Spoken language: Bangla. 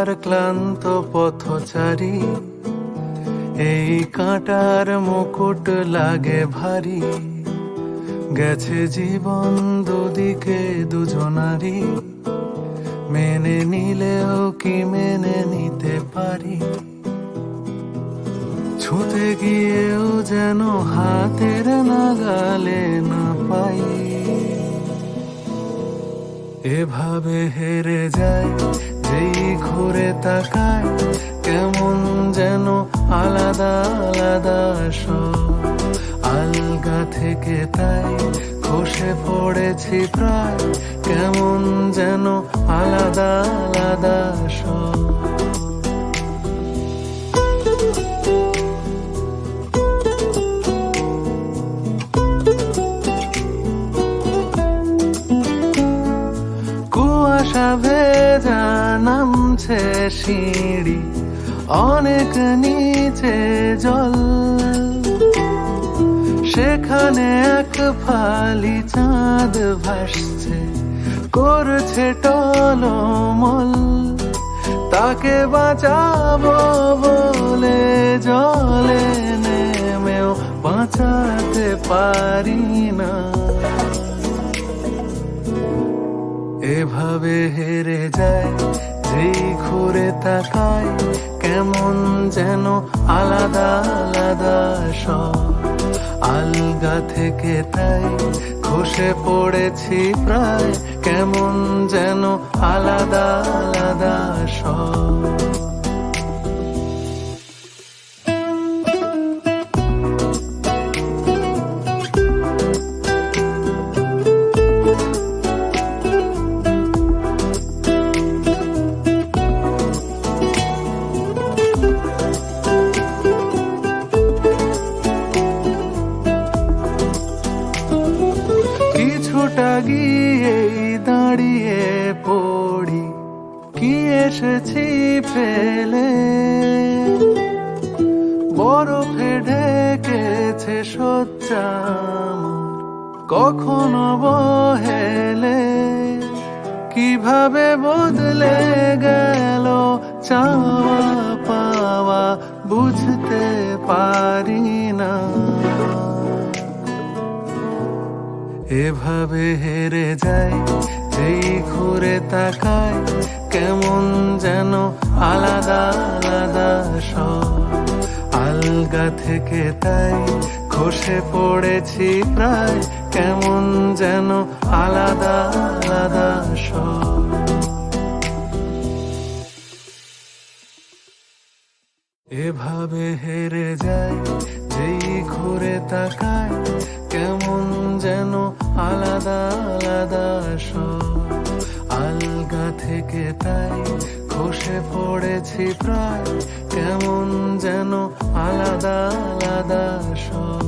এবার ক্লান্ত পথচারী, এই কাঁটার মুকুট লাগে ভারী। গেছে জীবন দুদিকে দুজনারই, মেনে নিলেও কি মেনে নিতে পারি? ছুঁতে গিয়েও যেন হাতের নাগালে না পাই। এভাবে হেরে যায় যেই ঘুরে তাকায়, কেমন যেন আলাদা আলাদা সব। আলগা থেকে তাই খসে পড়েছি প্রায়, কেমন যেন আলাদা আলাদা সব। কুয়াশা ভেজা নামছে সিঁড়ি, অনেক নিচে জল। সেখানে এক ফালি চাঁদ ভাসছে, করছে টলমল। তাকে বাঁচাবো বলে জলে নেমেও বাঁচাতে পারি না। এভাবে হেরে যায় যেই ঘুরে তাকায়, কেমন যেন আলাদা আলাদা সব। আলগা থেকে তাই খসে পড়েছি প্রায়, কেমন যেন আলাদা আলাদা সব। কিছুটা গিয়েই দাঁড়িয়ে পড়ি, কি এসেছি ফেলে। বরফে ঢেকেছে শয্যা আমার, কখনো বহেলে। কিভাবে বদলে গেল চাওয়া পাওয়া, বুঝতে পারি না। এভাবে হেরে যায় যেই ঘুরে তাকায়, কেমন যেন আলাদা আলাদা সব। আলগা থেকে তাই খসে পড়েছি প্রায়, কেমন যেন আলাদা আলাদা সব। এভাবে হেরে যায় যেই ঘুরে তাকায়, কেমন যেন আলাদা আলাদা সব। আলগা থেকে তাই খসে পড়েছি প্রায়, কেমন যেন আলাদা আলাদা সব।